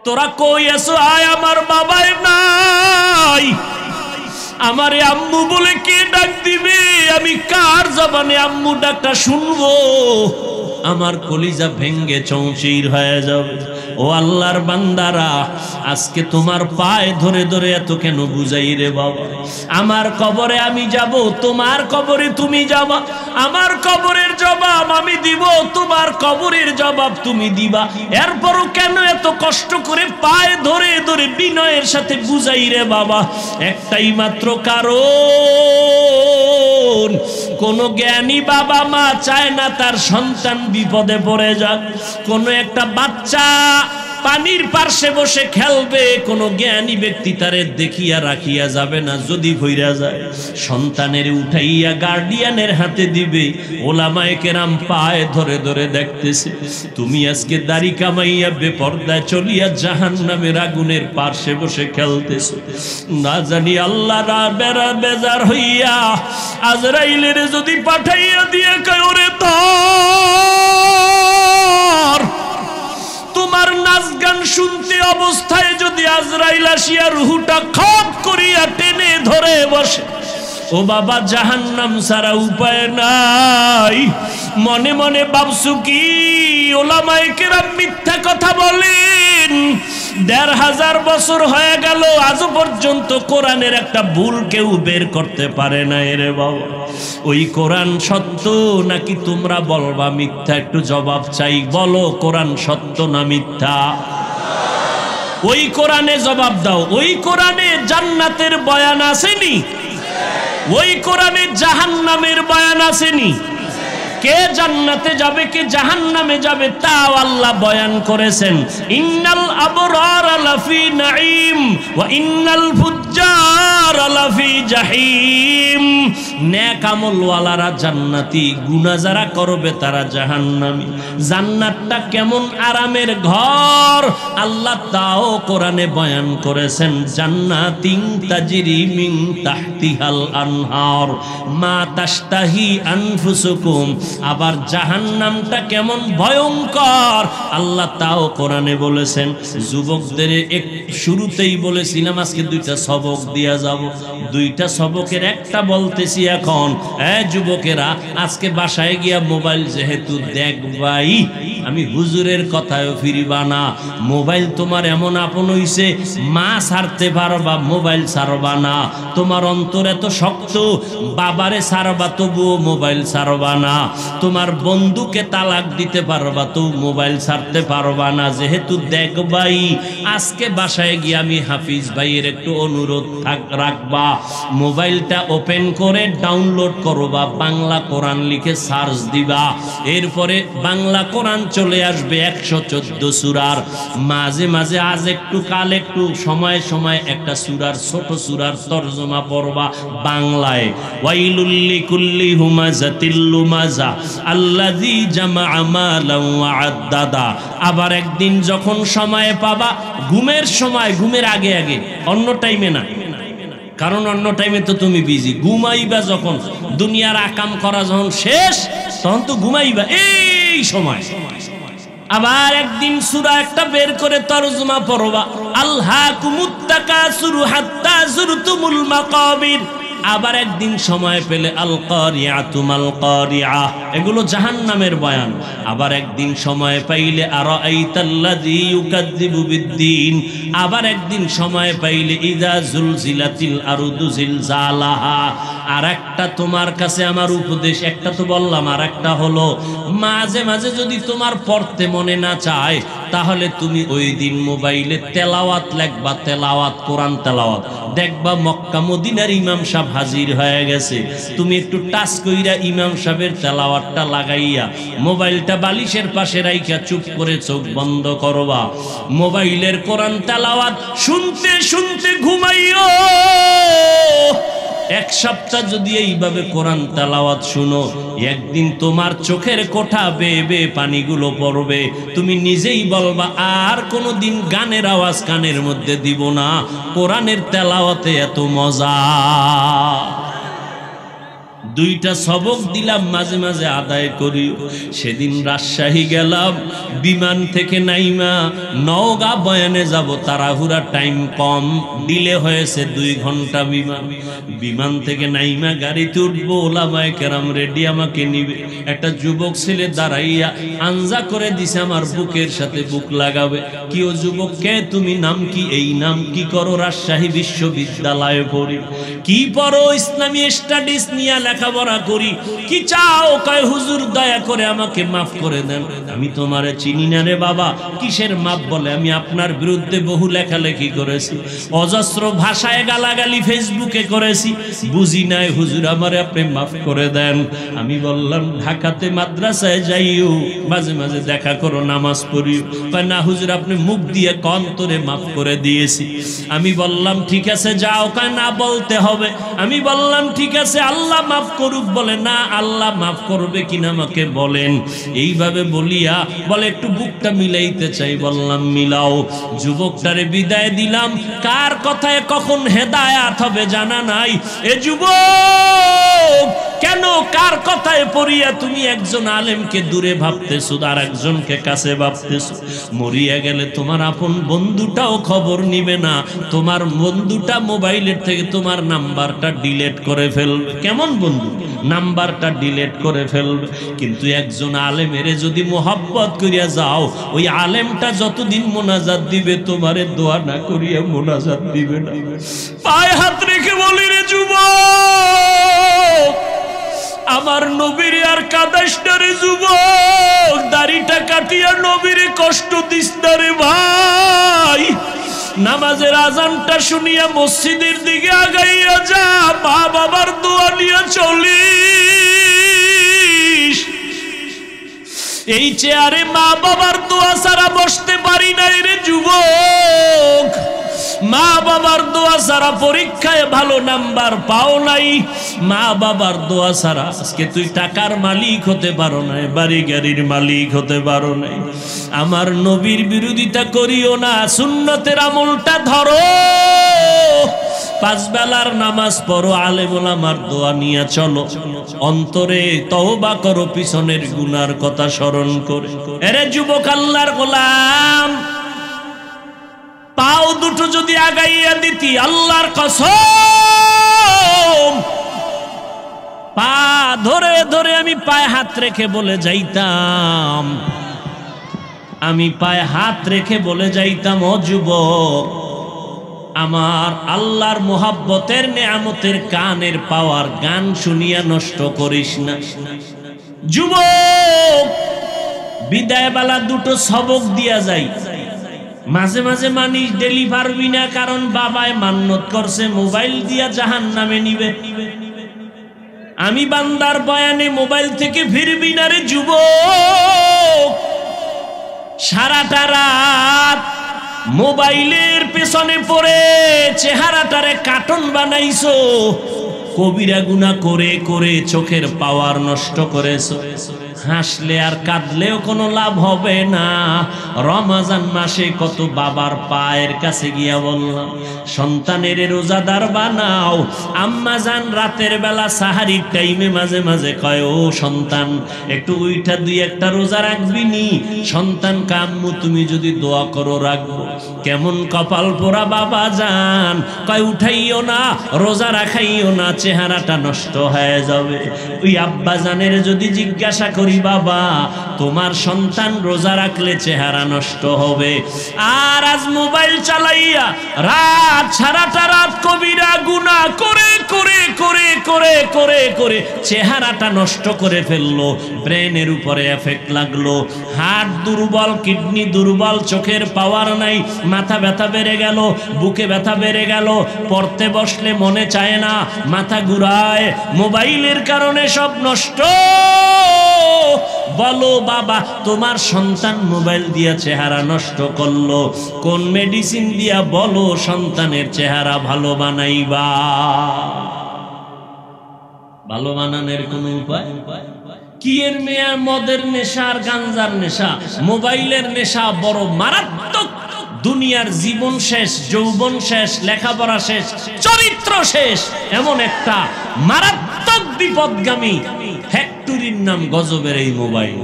তোরা কই আছো? আয়, আমার বাবাই নাই, আমারে আম্মু বলে কে ডাক দিবে? আমি কার জবানে আম্মু ডাকটা শুনবো? আমার কলিজা ভেঙ্গে চৌচির হয়ে যাবে। ও আল্লাহর বান্দারা, আজকে তোমার পায়ে ধরে ধরে এত কেন বুঝাই রে বাবা? আমার কবরে আমি যাব, তোমার কবরে তুমি যাবা। আমার কবরের জবাব আমি দিব, তোমার কবরের জবাব তুমি দিবা। এরপরও কেন এত কষ্ট করে পায়ে ধরে ধরে বিনয়ের সাথে বুঝাই রে বাবা? একটাই মাত্র কারণ, কোন জ্ঞানী বাবা মা চায় না তার সন্তান বিপদে পড়ে যাক। কোন একটা বাচ্চা পানির পার্শ্বে বসে খেলবে, কোন জ্ঞানী ব্যক্তি তারে দেখিয়া রাখিয়া যাবে না, যদি ভইরা যায় সন্তানের উঠাইয়া গার্ডিয়ানের হাতে দিবে। ওলামায়ে কেরাম পায়ে ধরে ধরে দেখতেছে, তুমি আজকে দাড়ি কামাইয়া বেপরদায় চলিয়া জাহান্নামের আগুনের পার্শ্বে বসে খেলতেছো। না জানি আল্লাহ বেজার হইয়া আজরাইলের যদি পাঠাইয়া দিয়ে কয়, ওরে ধর, তোমার নাচ গান শুনতে অবস্থায় যদি আজরাইল আসিয়া রুহুটা খপ করিয়া টেনে ধরে বসে, ও বাবা জাহান্নাম ছাড়া উপায় নাই। মনে মনে ভাবছু কি ওলামায়ে কেরাম মিথ্যা কথা বলেন? ১৫০০ বছর হয়ে গেল, আজও পর্যন্ত কোরআনের একটা ভুল কেউ বের করতে পারে না রে বাবা। ওই কোরআন সত্য নাকি তোমরা বলবা মিথ্যা? একটু জবাব চাই, বলো কোরআন সত্য না মিথ্যা? ওই কোরআনে জবাব দাও। ওই কোরআনে জান্নাতের বয়ান আসেনি? ওই কোরআনে জাহান্নামের বয়ান আসেনি? কে জান্নাতে যাবে কে জাহান্নামে যাবে তাও আল্লাহ বয়ান করেছেন। ইন্নাল আবরার লাফি নাঈম ওয়া ইন্নাল ফুজ্জার লাফি জাহিম। নেক আমলওয়ালারা জান্নাতি, গুনাহ যারা করবে তারা জাহান্নামী। জান্নাতটা কেমন আরামের ঘর আল্লাহ তাও কোরআনে বয়ান করেছেন। জান্নাতিন তাজরি মিন তাহতিহাল আনহার মা তাশতাহি আনফুসুকুম। আবার জাহান্নামটা কেমন ভয়ঙ্কর আল্লাহ তাও কোরআনে বলেছেন। যুবকদের শুরুতেই বলেছিলাম আজকে দুইটা সবক দিয়া যাব। দুইটা সবকের একটা বলতেছি এখন। যুবকেরা, আজকে বাসায় গিয়া মোবাইল যেহেতু দেখবাই, আমি হুজুরের কথায়ও ফিরিবা না। মোবাইল তোমার এমন আপন হইছে, মা ছাড়তে পারবা, মোবাইল ছাড়বা না। তোমার অন্তর এত শক্ত, বাবারে ছাড়বা তবুও মোবাইল ছাড়বা না। তোমার বন্ধুকে তালাক দিতে পারবা তো মোবাইল ছাড়তে পারবা না। যেহেতু দেখবাই, আজকে বাসায় গিয়ে আমি হাফিজ ভাইয়ের একটু অনুরোধ রাখবা, মোবাইলটা ওপেন করে ডাউনলোড করবা, বাংলা কোরআন লিখে সার্চ দিবা। এরপরে বাংলা কোরআন চলে আসবে 114 সূরার। মাঝে মাঝে আজ একটু কাল একটু সময় সময় একটা সূরার ছোট সূরার তরজমা পড়বা বাংলায়। ওয়াইলুল লিকুল্লি হুমাযাতিল লুমাযা আল্লাযী জামাআ মালান ওয়া আদ্দাদা। আবার একদিন যখন সময় পাবা, ঘুমের সময়, ঘুমের আগে আগে, অন্য টাইমে না, কারণ অন্য টাইমে তো তুমি বিজি। ঘুমাইবা যখন, দুনিয়ার আকাম করা যখন শেষ, তখন তো ঘুমাইবা এই সময়। আবার একদিন সূরা একটা বের করে তরজমা পড়বা, আলহাকুমুত তাকাসুরু হাত্তা যুরতুমুল মাকাবির। আবার একদিন সময় পেলে আল কারিআতু মাল কারিআ, এগুলো জাহান্নামের বয়ান। আবার একদিন সময় পাইলে আরাআইতাল্লাযী ইউকাযযিবু বিদ্দীন। আবার একদিন সময় পাইলে ইযা জুলজিলাতিল আরদু জিলজালাহা। আর একটা তোমার কাছে আমার উপদেশ, একটা তো বললাম, আর একটা হলো মাঝে মাঝে যদি তোমার পড়তে মনে না চায়, তাহলে তুমি ওই দিন মোবাইলে তেলাওয়াত লেখবা, তেলাওয়াত, কোরআন তেলাওয়াত। দেখবা মক্কা মদিনার ইমাম সাহেব হাজির হয়ে গেছে। তুমি একটু টাচ কইরা ইমাম সাহেবের তেলাওয়াতটা লাগাইয়া মোবাইলটা বালিশের পাশে রাইখা চুপ করে চোখ বন্ধ করবা। মোবাইলের কোরআন তেলাওয়াত শুনতে শুনতে ঘুমাইও। এক সপ্তাহ যদি এইভাবে কোরআন তেলাওয়াত শুনো, একদিন তোমার চোখের কোঠা বেয়ে বেয়ে পানিগুলো পড়বে। তুমি নিজেই বলবা আর কোনোদিন গানের আওয়াজ কানের মধ্যে দিব না, কোরআনের তেলাওয়াতে এত মজা। দুইটা সবক দিলাম, মাঝে মাঝে আদায় করি। সেদিন রাজশাহী গেলাম, বিমান থেকে নাইমা নওগাঁ বয়ানে যাব, তাড়াহুড়া, টাইম কম, ডিলে হয়েছে 2 ঘন্টা বিমান থেকে নাইমা গাড়িতে উঠবো, ওলামায়ে কেরাম রেডি, আমাকে নিবে। একটা যুবক ছেলে দাঁড়াইয়া আঞ্জা করে দিছে, আমার বুকের সাথে বুক লাগাবে। কি ও যুবক, কে তুমি, নাম কি? এই নাম। কি করো? রাজশাহী বিশ্ববিদ্যালয়ে পড়ি। কি পড়ো? ইসলামী স্টাডিজ নিয়ে লেখাপড়া করি। কি চাও? কয় হুজুর দয়া করে আমাকে মাফ করে দেন, আমি তোমারে চিনি না রে বাবা। কিসের মাফ? বলে আমি আপনার বিরুদ্ধে বহু লেখালেখি করেছি, অজস্র ভাষায় গালাগালি ফেসবুকে করেছি, বুঝি নাই হুজুর, আমারে আপনি মাফ করে দেন। আমি বললাম ঢাকাতে মাদ্রাসায় যাইও, মাঝে মাঝে দেখা করো, নামাজ পড়িও। কয় না হুজুর, আপনি মুখ দিয়ে অন্তরে মাফ করে দিয়েছি। আমি বললাম ঠিক আছে যাও। কয় না, বলতে হবে। আমি বললাম ঠিক আছে, আল্লাহ মাফ করুক। বলে না, আল্লাহ মাফ করবে কিনা আমাকে বলেন। এইভাবে বলিয়া বলে একটু বুকটা মিলাইতে চাই। বললাম মিলাও। যুবকটারে বিদায় দিলাম। কার কথায় কখন হেদায়াত হবে জানা নাই। এ যুবক, কেন কার কথায় পড়িয়া তুমি একজন আলেমকে দূরে ভাবতেছো, আর একজনকে কাছে ভাবতেছো? মরিয়া গেলে তোমার আপন বন্ধুটাও খবর নিবে না। তোমার বন্ধুটা মোবাইলের থেকে তোমার নাম্বারটা ডিলিট করে ফেলবে। কেমন বন্ধু? নাম্বারটা ডিলিট করে ফেলবে। কিন্তু একজন আলেমের যদি মোহাব্বত করিয়া যাও, ওই আলেমটা যতদিন মোনাজাত দিবে তোমারে দোয়া না করিয়া মোনাজাত দিবে না। পায়ে হাত রেখে বলি রে যুবক, আমার নবীর আর কাদাইস না রে যুবক, দাড়িটা কাটিয়া নবীর কষ্ট দিস না রে ভাই। নামাজের আজানটা শুনিয়া মসজিদের দিকে আগাইয়া যা, মা বাবার দোয়া নিয়ে চলিস। এই চেয়ারে মা বাবার দোয়া ছাড়া বসতে পারি নাই রে যুবক। মা বাবার দোয়া ছাড়া পরীক্ষায় ভালো নাম্বার পাও নাই। মা বাবার দোয়া ছাড়া আজকে তুই টাকার মালিক হতে পারো নাই, বাড়ি গাড়ির মালিক হতে পারো নাই। আমার নবীর বিরোধিতা করিও না, সুন্নতের আমলটা ধরো, 5 বেলার নামাজ পড়ো, আলেম ওলামার দোয়া নিয়ে চলো, অন্তরে তওবা করো পিছনের গুনার কথা স্মরণ করে। এরে যুবক, আল্লাহর গোলাম, পাও দুটো যদি আগাইয়া দিতি, আল্লাহর কসম, পা ধরে ধরে আমি পায়ে হাত রেখে বলে যাইতাম, আমি পায়ে হাত রেখে বলে যাইতাম, ও যুবক, আমার আল্লাহর মোহাব্বতের নেয়ামতের কানের পাওয়ার গান শুনিয়া নষ্ট করিস না। যুবক, বিদায় বেলা দুটো সবক দিয়া যাই। মাঝে মাঝে মানিস ডেলি পারবি না, কারণ বাবায় মান্নত করছে মোবাইল দিয়া জাহান্নামে নিবে। আমি বান্দার বয়ানে মোবাইল থেকে ফিরবি না রে যুবক। সারাটা রাত মোবাইলের পেছনে পড়ে চেহারাটারে কার্টুন বানাইছো, কবিরা গুনাহ করে করে চোখের পাওয়ার নষ্ট করেছো। হাসলে আর কাঁদলেও কোনো লাভ হবে না। রমজান মাসে কত বাবার পায়ের কাছে গিয়া বললাম, সন্তানের রোজাদার বানাও। আম্মা জান রাতের বেলা সাহারির টাইমে মাঝে মাঝে কয়, ও সন্তান, একটু উইঠা 2-1টা রোজা রাখবি নি? সন্তান কাম্মু, তুমি যদি দোয়া করো রাখবো। কেমন কপাল পোড়া বাবা জান, কয় উঠাইও না, রোজা রাখাইও না, চেহারাটা নষ্ট হয়ে যাবে। ওই আব্বা জানের যদি জিজ্ঞাসা করি, বাবা তোমার সন্তান রোজা রাখলে চেহারা নষ্ট হবে, আর আজ মোবাইল চালাইয়া রাত সারাটা রাত কবিরা গুনাহ করে করে করে করে করে করে চেহারাটা নষ্ট করে ফেললো, ব্রেনের উপরে এফেক্ট লাগলো, হার্ট দুর্বল, কিডনি দুর্বল, চোখের পাওয়ার নাই, মাথা ব্যথা বেড়ে গেল, বুকে ব্যথা বেড়ে গেল, পড়তে বসলে মনে চায় না, মাথা ঘুরায়, মোবাইলের কারণে সব নষ্ট। বলো বাবা, তোমার সন্তান মোবাইল দিয়া চেহারা নষ্ট করলো, কোন মেডিসিন দিয়া বলো সন্তানের চেহারা ভালো বানাইবা? ভালো বানানোর কোন উপায় কি? এর মেয়া মদের নেশা আর গাঞ্জার নেশা, মোবাইলের নেশা বড় মারাত্মক। দুনিয়ার জীবন শেষ, যৌবন শেষ, লেখাপড়া শেষ, চরিত্র শেষ, এমন একটা মারাত্মক বিপদগামী ফ্যাক্টরির নাম গজবের এই মোবাইল।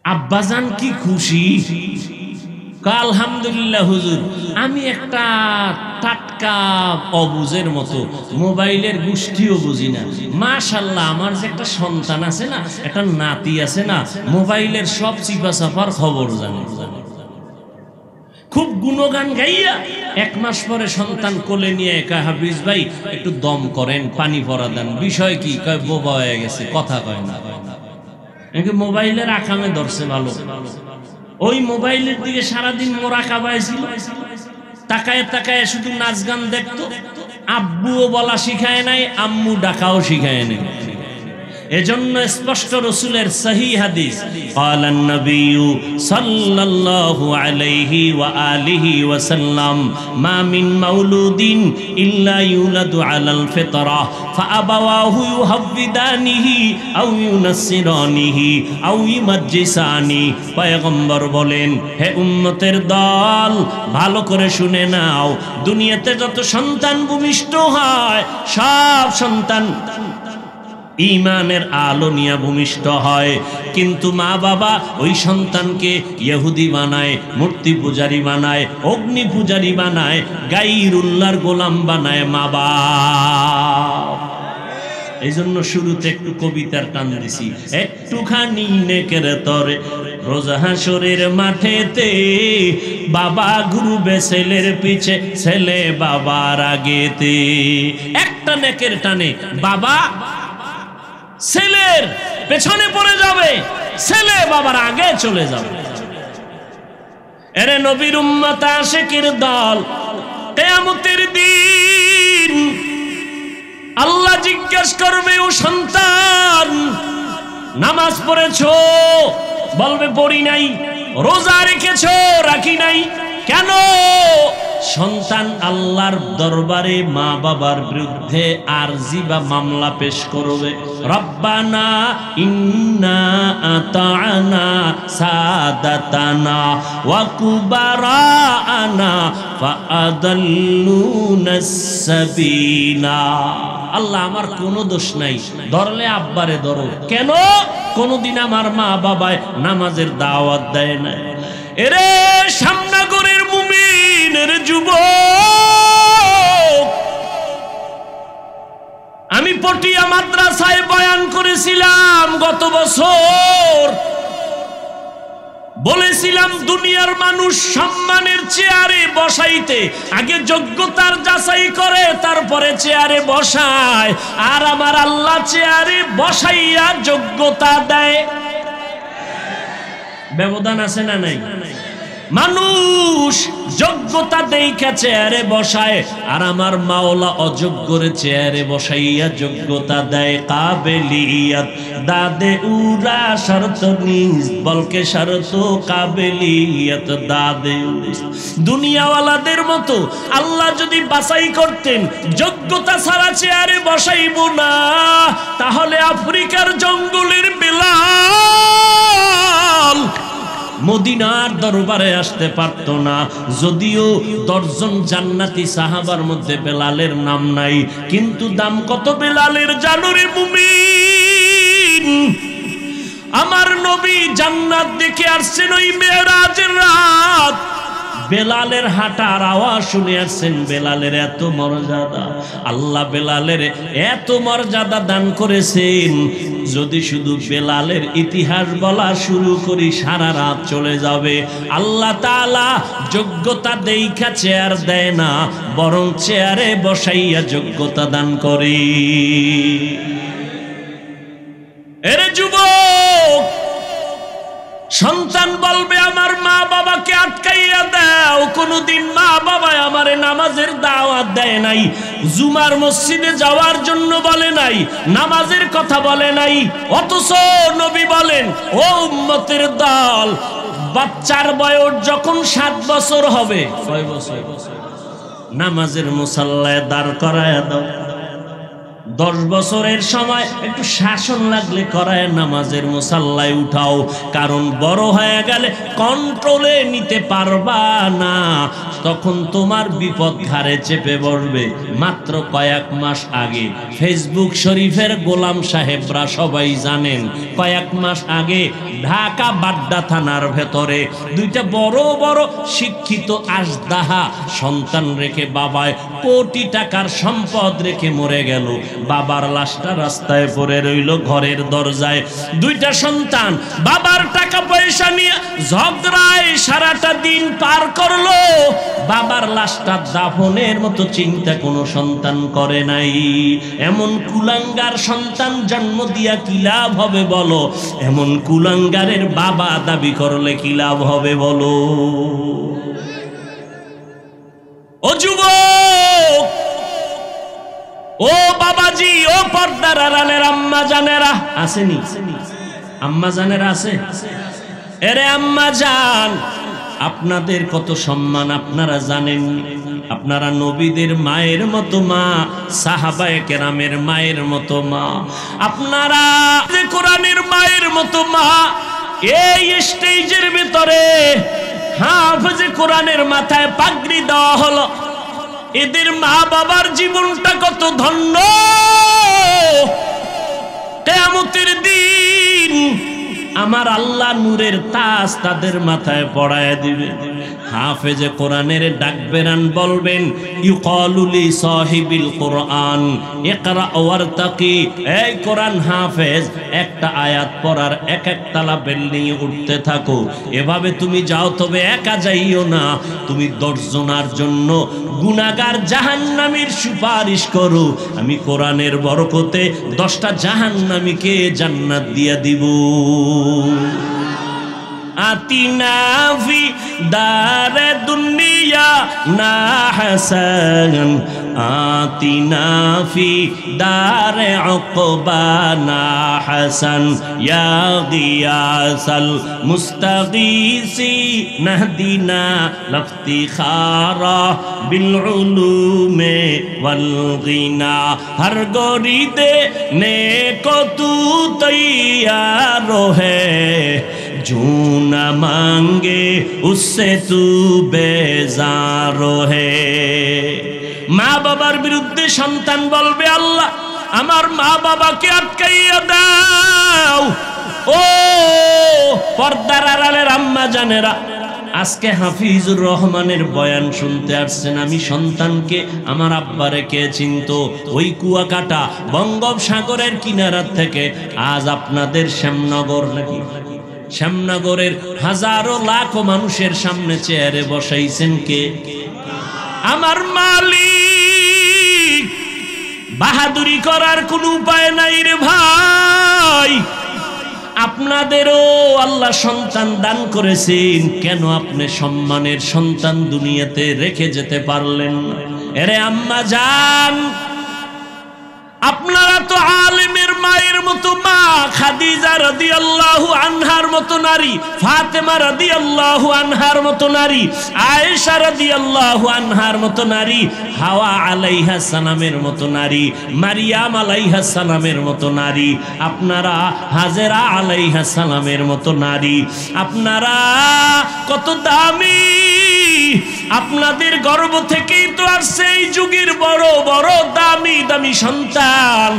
আব্বাজান কি খুশি, আলহামদুলিল্লাহ হুজুর, আমি একটা টাটকা অবুজের মতো মোবাইলের গোষ্ঠীও বুঝি না, মাশাআল্লাহ আমার যে একটা সন্তান আছে না, একটা নাতি আছে না, মোবাইলের সব চিপা চাপার খবর জানে। খুব গুণগান গাইয়া 1 মাস পরে সন্তান কোলে নিয়ে কয় হাফিজ ভাই একটু দম করেন, পানি ভরা দেন। বিষয় কি? কয় বোবা হয়ে গেছে, কথা কয় না। মোবাইলের আকামে ধরছে ভালো। ওই মোবাইলের দিকে সারাদিন মোরাকাবায় ছিল, তাকায় তাকায় শুধু নাচ গান দেখতো। আব্বুও বলা শিখায় নাই, আম্মু ডাকাও শিখায় নাই। এজন্য স্পষ্ট রাসূলের সহিহ হাদিস, ক্বালান নবিয়্যু সাল্লাল্লাহু আলাইহি ওয়া আলিহি ওয়া সাল্লাম, মা মিন মাউলুদিন ইল্লা ইউলাদু আলাল ফিতরাহ ফাআবাওয়াহু ইউহাব্বিদানিহি আও ইউনাসসিরানিহি আও ইউমাজ্জিসানি। পয়গম্বর বলেন, হে উম্মতের দল, ভালো করে শুনে নাও, দুনিয়াতে যত সন্তান ভূমিষ্ঠ হয় সব সন্তান ঈমানের আলো নিয়ে ভূমিষ্ঠ হয়, কিন্তু মা বাবা ওই সন্তানকে ইহুদি বানায়, মূর্তি পূজারী বানায়, অগ্নি পূজারী বানায়, গায়রুল্লাহর গোলাম বানায় মা বাপ। এই জন্য শুরুতে একটু কবিতার টান দিছি, একটুখানি নেকের তরে রোজা হাসরের মাঠেতে, বাবা ঘুরবে ছেলের পিছে, ছেলে বাবার আগেতে। একটা নেকের টানে বাবা ছেলের পেছনে পড়ে যাবে, ছেলে বাবার আগে চলে যাবে। এরে নবীর উম্মত আশিকের দল, কিয়ামতের দিন আল্লাহ জিজ্ঞেস করবে, ও সন্তান নামাজ পড়েছো? বলবে পড়ি নাই। রোজা রেখেছো? রাখি নাই। কেন? সন্তান আল্লাহর দরবারে মা বাবার বিরুদ্ধে আরজি বা মামলা পেশ করবে, রব্বানা ইন্না আতা'না সাদাতানা ওয়া কুবারানা ফাআদাল্লুনাস সাবিলা। আল্লাহ আমার কোনো দোষ নাই, ধরলে আব্বারে ধরো। কেন? কোনদিন আমার মা বাবায় নামাজের দাওয়াত দেয় না। এরে সামনাগরের মুমিনের যুবক, আমি পটিয়া মাদ্রাসায় বয়ান করেছিলাম গত বছর। বলেছিলাম দুনিয়ার মানুষ সম্মানের চেয়ারে বসাইতে আগে যোগ্যতার যাচাই করে, তারপরে চেয়ারে বসায়, আর আমার আল্লাহ চেয়ারে বসাইয়া যোগ্যতা দেয়। ব্যবধান আছে না নাই? মানুষ যোগ্যতা দেখা চেয়ারে বসায়, আর আমার মাওলা অযোগ্যরে চেয়ারে বসাইয়া যোগ্যতা দেয়। কাবেলিয়াত দাদে উরা শর্ত নিজ বলকে শর্ত কাবেলিয়াত দাদে। দুনিয়াওয়ালাদের মতো আল্লাহ যদি বাছাই করতেন যোগ্যতা ছাড়া চেয়ারে বসাইব না, তাহলে আফ্রিকার জঙ্গলের বেলাল মদিনার দরবারে আসতে পারত না। যদিও 10 জন জান্নাতি সাহাবার মধ্যে বেলালের নাম নাই, কিন্তু দাম কত বেলালের জানো রে মুমিন? আমার নবী জান্নাত দেখে আসছেন ওই মেরাজের রাত, বেলালের হাঁটার আওয়াজ শুনে আসছেন। বেলালের এত মর্যাদা, আল্লাহ বেলালের এত মর্যাদা দান করেছেন, যদি শুধু বেলালের ইতিহাস বলা শুরু করি সারা রাত চলে যাবে। আল্লাহ তাআলা যোগ্যতা দেইখা চেয়ার দেয় না, বরং চেয়ারে বসাইয়া যোগ্যতা দান করে। এরে যুবক, সন্তান বলবে আমার মা বাবাকে আটকাইয়া দাও। কোনদিন মা বাবা আমারে নামাজের দাওয়াত দেয় নাই, জুমার মসজিদে যাওয়ার জন্য বলে নাই, নামাজের কথা বলে নাই। অথচ নবী বলেন, ও উম্মতের দল, বাচ্চার বয়স যখন 7 বছর হবে, 6 বছর নামাজের মুসাল্লায় দাঁড় করায়া দাও। 10 বছরের সময় একটু শাসন লাগলে করায় নামাজের মুসাল্লায় উঠাও, কারণ বড় হয়ে গেলে কন্ট্রোলে নিতে পারবা না, তখন তোমার বিপদ ঘাড়ে চেপে বসবে। মাত্র কয়েক মাস আগে ফেসবুক শরীফের গোলাম সাহেবরা সবাই জানেন, কয়েক মাস আগে ঢাকা বাড্ডা থানার ভেতরে 2টা বড় বড় শিক্ষিত আজদাহা সন্তান রেখে বাবায় কোটি টাকার সম্পদ রেখে মরে গেল। বাবার লাশটা রাস্তায় পড়ে রইল ঘরের দরজায়। 2টা সন্তান বাবার টাকা পয়সা নিয়ে ঝগড়ায় সারাটা দিন পার করলো, বাবার লাশটা দাফনের মতো চিন্তা কোনো সন্তান করে নাই। এমন কুলাঙ্গার সন্তান জন্ম দিয়া কি লাভ হবে বলো? এমন কুলাঙ্গারের বাবা দাবি করলে কি লাভ হবে বলো? ও যুবক, ও বাবাজি, ও পর্দার আড়ালের আম্মা জানেরা, আসেনি? আম্মা জানেরা আছে? এরে আম্মা জান, আপনাদের কত সম্মান আপনারা জানেন? আপনারা নবীদের মায়ের মতো মা, সাহাবায়ে কেরামের মায়ের মতো মা, আপনারা কোরআনের মায়ের মতো মা। এই স্টেজের ভিতরে হাফেজে কোরআনের মাথায় পাগড়ি দেওয়া হলো। এদের মা বাবার জীবনটা কত ধন্য! কিয়ামতের দিন আমার আল্লাহ নূরের তাজ তাদের মাথায় পড়ায় দিবে। হাফেজে কোরআনের ডাকবেরান বলবেন, ইউকালু লি সাহিবিল কোরআন ইকরা ওয়ারতাকি। এই কোরআন হাফেজ, একটা আয়াত পড়ার এক তালা বিল্ডিং এ উঠতে থাকো। এভাবে তুমি যাও, তবে একা যাইও না, তুমি 10 জনের জন্য গুনাহগার জাহান্নামীর সুপারিশ করো। আমি কোরআনের বরকতে 10টা জাহান্নামীকে জান্নাত দিয়ে দিব। আতিনা ফি দারে দুনিয়া না হাসান, আতিনা ফি দারে উকবা না হাসান, ইয়া গিয়াসাল মুস্তাগীসি নাহদিনা লফতিখারা বিল উলুমে ওয়াল গিনা। হর গরিদে নেকো তু তৈয়ার হে, जो न मांगे उससे तू बेजार है। মা বাবার বিরুদ্ধে সন্তান বলবে, আল্লাহ আমার মা বাবাকে আটকাইয়া দাও। ও পর্দার আড়ালের আম্মা জানেরা, আজকে হাফিজুর রহমানের বয়ান শুনতে আসছেন। আমি সন্তানকে আমার আব্বারে কে চিনতো? ওই কুয়াকাটা বঙ্গোপসাগরের কিনারা থেকে আজ আপনাদের শ্যামনগর, নাকি শ্যামনগরের হাজারো লাখো মানুষের সামনে চেয়ারে বসাইছেন কে? আমার মালিক। বাহাদুরি করার কোনো উপায় নাই রে ভাই। আপনাদেরও আল্লাহ সন্তান দান করেছেন, কেন আপনি সম্মানের সন্তান দুনিয়াতে রেখে যেতে পারলেন না? এরে আম্মা জান, আপনারা তো আলেমের মায়ের মতো মা, খাদিজা রাদিয়াল্লাহু আনহার মতো নারী, ফাতেমা রাদিয়াল্লাহু আনহার মতো নারী, আয়েশা রাদিয়াল্লাহু আনহার মতো নারী, হাওয়া আলাইহিস সালামের মতো নারী, মারিয়াম আলাইহিস সালামের মতো নারী, আপনারা হাজেরা আলাইহিস সালামের মতো নারী। আপনারা কত দামি! আপনাদের গর্ভ থেকেই তো আসছে এই যুগের বড় বড় দামি দামি সন্তান।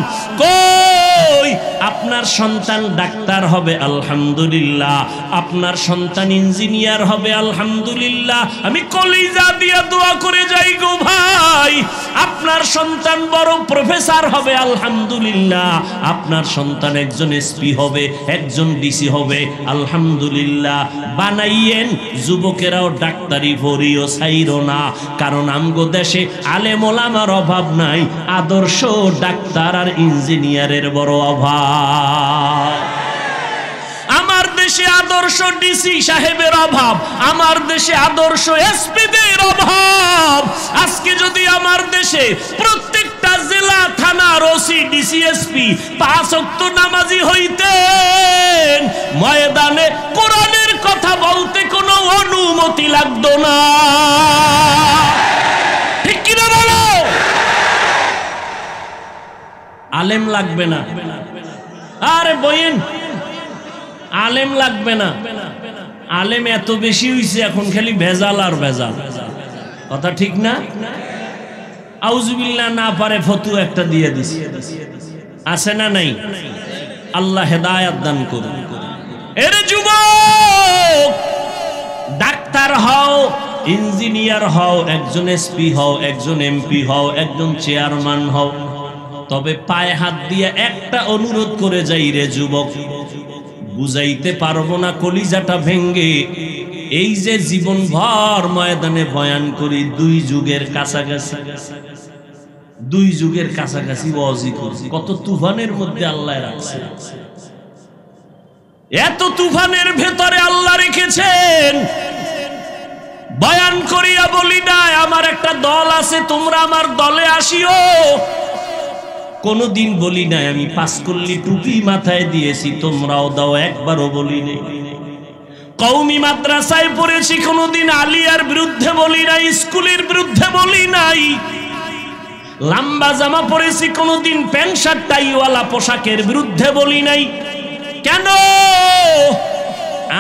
কই আপনার সন্তান ডাক্তার হবে আলহামদুলিল্লাহ, আপনার সন্তান ইঞ্জিনিয়ার হবে আলহামদুলিল্লাহ। আমি কলিজা দিয়া দোয়া করে যাই গো ভাই, আপনার সন্তান বড় প্রফেসর হবে আলহামদুলিল্লাহ, আপনার সন্তান একজন এসপি হবে, একজন ডিসি হবে আলহামদুলিল্লাহ। বানাইয়েন, যুবকেরাও ডাক্তারি পড়িও ছাইরো না, কারণ আমগো দেশে আলেম ওলামার অভাব নাই, আদর্শ ডাক্তার আর ইঞ্জিনিয়ারের বড় অভাব। আমার দেশে আদর্শ ডিসি সাহেবের অভাব, আমার দেশে আদর্শ এসপিদের অভাব। আজকে যদি আমার দেশে প্রত্যেকটা জেলা থানার ওসি ডিসি এসপি 5 ওয়াক্ত নামাজি হইতেন, ময়দানে কোরআনের কথা বলতে কোনো অনুমতি লাগতো না। ঠিক কিনা বলো? আলেম লাগবে না, আরে বইন আলেম লাগবে না। আলেম এত বেশি হইছে এখন খালি ভেজাল আর ভেজাল, কথা ঠিক না? আউযুবিল্লাহ না পারে ফতোয়া একটা দিয়ে দিছে, আছে না নাই? আল্লাহ হেদায়েত দান করুন। এর যুবক, ডাক্তার হও, ইঞ্জিনিয়ার হও, একজন এসপি হও, একজন এমপি হও, একজন চেয়ারম্যান হও, তবে পায়ে হাত দিয়ে একটা অনুরোধ করে যাই রে যুবক, বুঝাইতে পারবো না কলিজাটা ভেঙ্গে। এই যে জীবন ভর ময়দানে বয়ান করি, 2 যুগের কাছাকাছি, 2 যুগের কাছাকাছি ওয়াজি করছি, কত তুফানের মধ্যে আল্লাহ রাখছে। এত তুফানের ভেতরে আল্লাহ রেখেছেন, বয়ান করিয়া বলি না আমার একটা দল আছে, তোমরা আমার দলে আসিও। কোনদিন বলি নাই আমি 5 কল্লি টুপি মাথায় দিয়েছি, তোমরাও দাও, একবারও বলি নাই। কওমি মাদ্রাসায় পড়েছি, কোনদিন আলিয়ার বিরুদ্ধে বলি নাই, স্কুলের বিরুদ্ধে বলি নাই। লম্বা জামা পরেছি, কোনদিন প্যান্ট শার্ট টাইওয়ালা পোশাকের বিরুদ্ধে বলি নাই। কেন?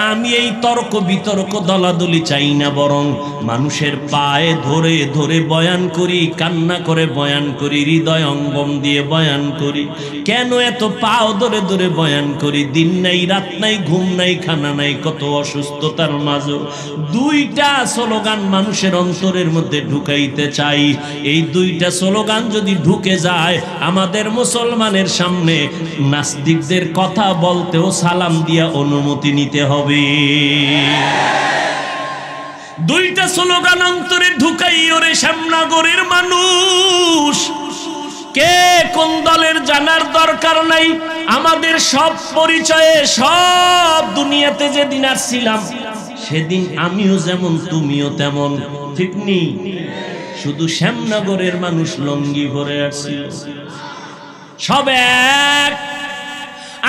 আমি এই তর্ক বিতর্ক দলাদলি চাই না, বরং মানুষের পায়ে ধরে ধরে বয়ান করি, কান্না করে বয়ান করি, হৃদয় অঙ্গম দিয়ে বয়ান করি। কেন এত পাও ধরে ধরে বয়ান করি? দিন নাই, রাত নাই, ঘুম নাই, খানা নাই, কত অসুস্থতার মাঝে 2টা স্লোগান মানুষের অন্তরের মধ্যে ঢুকাইতে চাই। এই 2টা স্লোগান যদি ঢুকে যায়, আমাদের মুসলমানের সামনে নাস্তিকদের কথা বলতেও সালাম দিয়া অনুমতি নিতে হবে। 2টা স্লোগান অন্তরে ঢুকাই ওরে শ্যামনগরের মানুষ। কে কোন দলের জানার দরকার নাই, আমাদের সব পরিচয়ে, সব দুনিয়াতে যেদিন আসছিলাম সেদিন আমিও যেমন তুমিও তেমন, ঠিক নেই? শুধু শ্যামনগরের মানুষ লঙ্গি ভরে আসছিল, সব এক।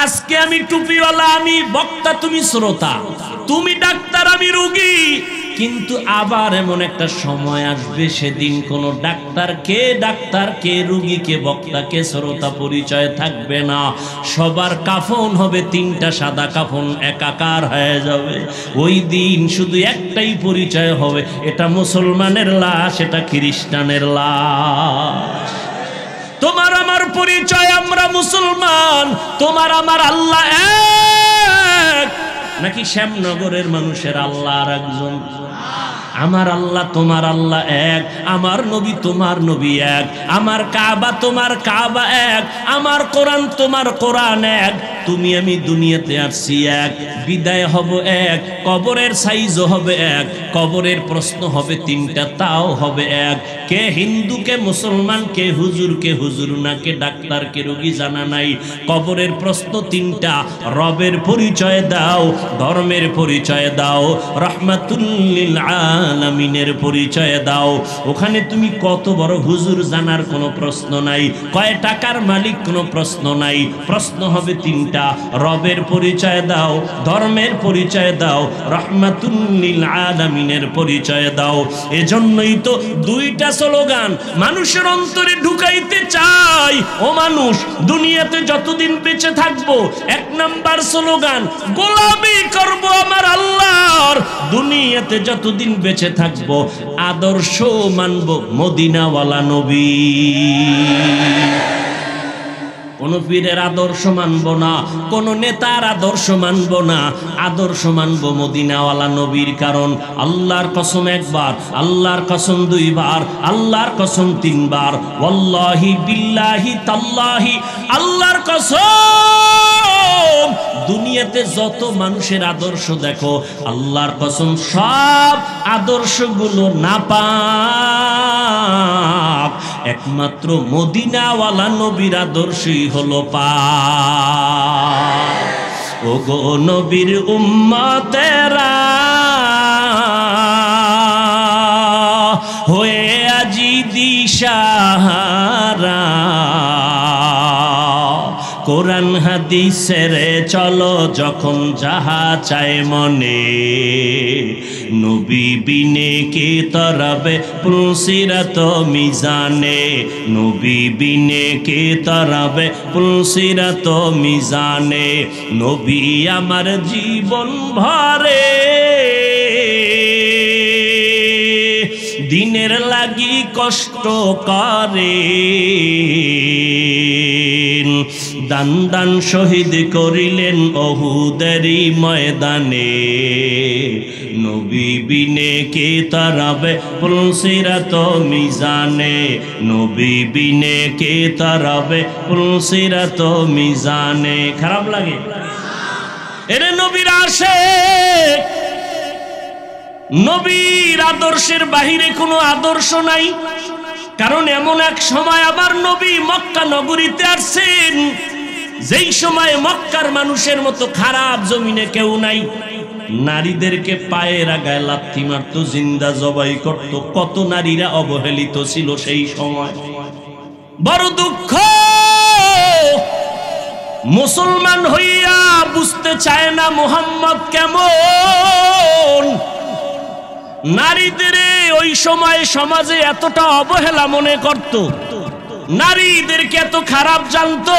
আজকে আমি টুপিওয়ালা, আমি বক্তা, তুমি শ্রোতা, তুমি ডাক্তার, আমি রোগী। কিন্তু আবার এমন একটা সময় আসবে, সেদিন কোন ডাক্তার কে রোগী, কে বক্তা, কে শ্রোতা পরিচয় থাকবে না। সবার কাফন হবে 3টা সাদা কাফন, একাকার হয়ে যাবে। ওই দিন শুধু একটাই পরিচয় হবে, এটা মুসলমানের লাশ, এটা খ্রিস্টানের লাশ। তোমার আমার পরিচয়, আমরা মুসলমান, তোমার আমার আল্লাহ এক। নাকি শ্যামনগরের মানুষের আল্লাহ আর একজন? আমার আল্লাহ তোমার আল্লাহ এক, আমার নবী তোমার নবী এক, আমার কাবা তোমার কাবা এক, আমার কোরআন তোমার কোরআন এক। তুমি আমি দুনিয়াতে আসছি এক, বিদায় হব এক, কবরের সাইজও হবে এক, কবরের প্রশ্ন হবে 3টা, তাও হবে এক। কে হিন্দু, কে মুসলমান, কে হুজুর না, কে ডাক্তার, কে রোগী জানা নাই। কবরের প্রশ্ন 3টা, রবের পরিচয় দাও, ধর্মের পরিচয় দাও, রাহমাতুল লিল আলামিনের পরিচয় দাও। ওখানে তুমি কত বড় হুজুর জানার কোনো প্রশ্ন নাই, কয় টাকার মালিক কোনো প্রশ্ন নাই। প্রশ্ন হবে 3টা, রবের পরিচয় দাও, ধর্মের পরিচয় দাও, রাহমাতুল লিল আলামিনের পরিচয় দাও। এজন্যই তো 2টা স্লোগান মানুষের অন্তরে ঢুকাইতে চাই। ও মানুষ, দুনিয়াতে যতদিন বেঁচে থাকবো, 1 নাম্বার স্লোগান গোলামি করব আমার আল্লাহর। দুনিয়াতে যতদিন বেঁচে থাকবো, আদর্শ মানব মদিনাওয়ালা নবী। কোন পীরের আদর্শ মানব না, কোন নেতার আদর্শ মানব না, আদর্শ মানব মদিনাওয়ালা নবীর। কারণ আল্লাহর কসম 1 বার, আল্লাহর কসম 2 বার, আল্লাহর কসম 3 বার, ওয়াল্লাহি বিল্লাহি তাল্লাহি, আল্লাহর কসম। দুনিয়াতে যত মানুষের আদর্শ দেখো, আল্লাহর কসম সব আদর্শগুলো নাপাক, একমাত্র মদিনাওয়ালা নবীর আদর্শই হলো পাক। ও গো নবীর উম্মতেরা, হয়ে আজি দিশাহারা, কোরআন হাদিসের চলো যখন যাহা চায় মনে, নবী বিনে কে তরাবে পুলসিরাত মিজানে, নবী বিনে কে তরাবে পুলসিরাত মিজানে। নবী আমার জীবন ভরে দিনের লাগি কষ্ট করে, দান দান শহীদ করিলেন অহুদেরই ময়দানে। নবী বিনে কে তারাবে পুলসিরাত মিজানে, নবী বিনে কে তারাবে পুলসিরাত মিজানে। খারাপ লাগে? এরে নবীর আশিক, নবীর আদর্শের বাহিরে কোনো আদর্শ নাই। কারণ এমন এক সময় আবার নবী মক্কা নগরীতে আসছেন যেই সময় মক্কার মানুষের মতো খারাপ জমিনে কেউ নাই। নারীদেরকে পায়ের আগায় লাথি মারতো, জিন্দা জবাই করত। কত নারীরা অবহেলিত ছিল সেই সময়। বড় দুঃখ, মুসলমান হইয়া বুঝতে চায় না মুহাম্মদ কেমন। নারীদের ওই সময় সমাজে এতটা অবহেলা মনে করত, নারীদেরকে এত খারাপ জানতো।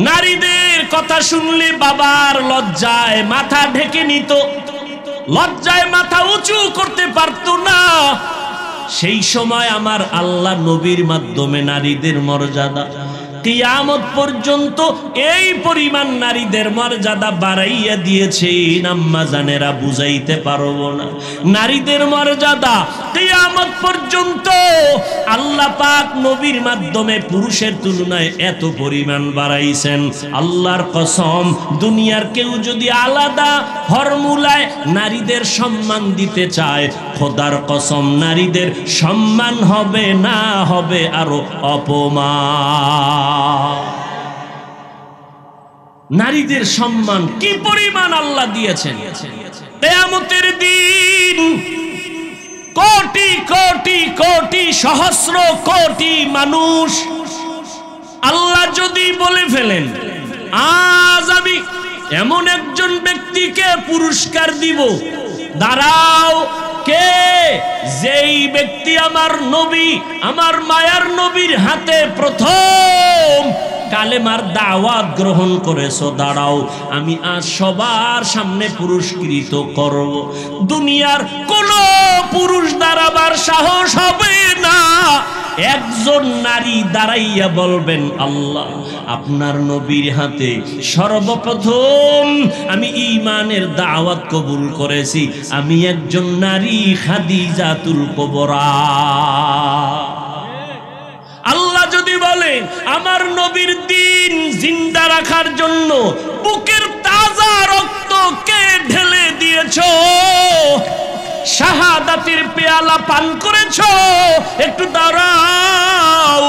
নারীদের কথা শুনলে বাবার লজ্জায় মাথা ঢেকে নিত, লজ্জায় মাথা উঁচু করতে পারত না। সেই সময় আমার আল্লাহ নবীর মাধ্যমে নারীদের মর্যাদা কিয়ামত পর্যন্ত এই পরিমাণ নারীদের মর্যাদা বাড়াইয়া দিয়েছেন, আম্মা জানেরা বুঝাইতে পারবো না। নারীদের মর্যাদা কিয়ামত পর্যন্ত আল্লাহ পাক নবীর মাধ্যমে পুরুষের তুলনায় এত পরিমাণ বাড়াইছেন। আল্লাহর কসম, দুনিয়ার কেউ যদি আলাদা ফর্মুলায় নারীদের সম্মান দিতে চায়, খোদার কসম নারীদের সম্মান হবে না, হবে আরো অপমান। নারীদের সম্মান কি পরিমাণ আল্লাহ দিয়েছেন। কিয়ামতের দিন কোটি কোটি কোটি সহস্র কোটি মানুষ আল্লাহ যদি বলে ফেলেন, আজ আমি এমন একজন ব্যক্তিকে পুরস্কার দিব, দাঁড়াও, কে? যেই ব্যক্তি আমার নবী, আমার মায়ার নবীর হাতে প্রথম কালেমার দাওয়াত গ্রহণ করেছো, দাঁড়াও, আমি আজ সবার সামনে পুরস্কৃত করব। দুনিয়ার কোন পুরুষ দাঁড়াবার সাহস হবে না। একজন নারী দাঁড়াইয়া বলবেন, আল্লাহ আপনার নবীর হাতে সর্বপ্রথম আমি ঈমানের দাওয়াত কবুল করেছি, আমি একজন নারী খাদিজাতুল কুবরা। আল্লাহ যদি বলে আমার নবীর দ্বীন জিন্দা রাখার জন্য বুকের তাজা রক্ত কে ঢেলে দিয়েছো, শাহাদাতের পেয়ালা পান করেছো, একটু দাঁড়াও,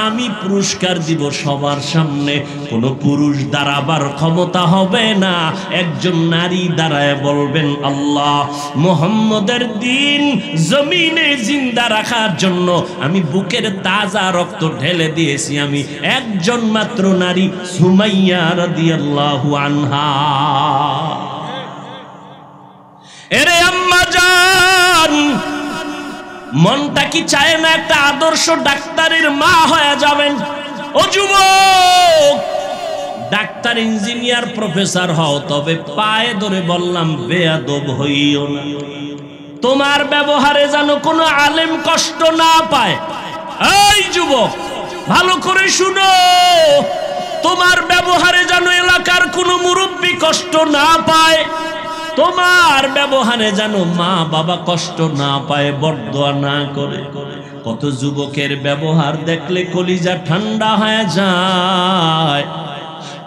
আমি পুরস্কার দিব সবার সামনে। কোন পুরুষ দাঁড়াবার ক্ষমতা হবে না, একজন নারী দাঁড়ায় বলবেন, আল্লাহ মুহাম্মদের দ্বীন জমিনে জিন্দা রাখার জন্য আমি বুকের তাজা রক্ত ঢেলে দিয়েছি, আমি একজন মাত্র নারী, সুমাইয়া রাদিয়াল্লাহু আনহা। এরে আম্মা জান, মনটা কি চায় না একটা আদর্শ ডাক্তারের মা হয়ে যাবেন? ও যুবক, ডাক্তার, ইঞ্জিনিয়ার, প্রফেসর হও, তবে পায়ে ধরে বললাম বেয়াদব হইও না। তোমার ব্যবহারে যেন কোনো আলেম কষ্ট না পায়। এই যুবক, ভালো করে শুনো, তোমার ব্যবহারে যেন এলাকার কোনো মুরব্বী কষ্ট না পায়, তোমার ব্যবহারে যেন মা বাবা কষ্ট না পায়, বরদোয়া না করে। কত যুবকের ব্যবহার দেখলে কলিজা ঠান্ডা হয়ে যায়,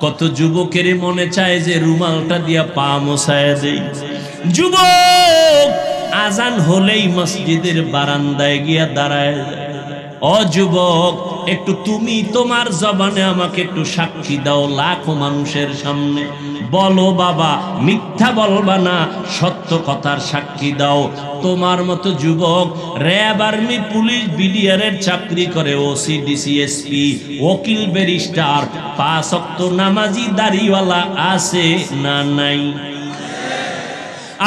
কত যুবকের মনে চায় যে রুমালটা দিয়া পা মোছায় দেই। যুবক আজান হলেই মসজিদের বারান্দায় গিয়া দাঁড়ায়। ও যুবক, একটু তুমি তোমার জবানে আমাকে একটু সাক্ষী দাও লাখো মানুষের সামনে, বলো বাবা, মিথ্যা বলবা না, সত্য কথার সাক্ষী দাও। তোমার মতো যুবক র্যাব, আর্মি, পুলিশ, বিডিআরের চাকরি করে, ওসি, ডিসি, এসপি, ওকিল, ব্যারিস্টার, 5 ওয়াক্ত নামাজি দাড়িওয়ালা আছে না নাই?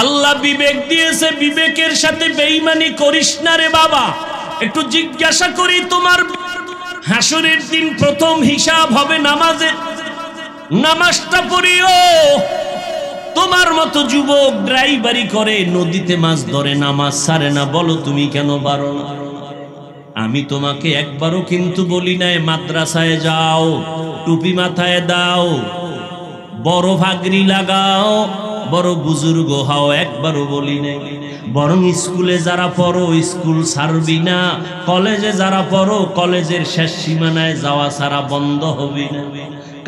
আল্লাহ বিবেক দিয়েছে, বিবেকের সাথে বেঈমানি করিস না রে বাবা। একটু জিজ্ঞাসা করি, তোমার হাসরের দিন প্রথম হিসাব হবে নামাজে, নামাজটা পড়িও। তোমার মতো যুবক ড্রাইভারি করে, নদীতে মাছ ধরে, নামাজ ছাড়ে না, বলো তুমি কেন পারো না? আমি তোমাকে একবারও কিন্তু বলি নাই মাদ্রাসায় যাও, টুপি মাথায় দাও, বড় ভাগরি লাগাও, বড় বুজুর্গ হও, একবারও বলি নাই। বরং স্কুলে যারা পড়ো স্কুল ছাড়বি না, কলেজে যারা পড়ো কলেজের শেষ সীমানায় যাওয়া ছাড়া বন্ধ হবে না।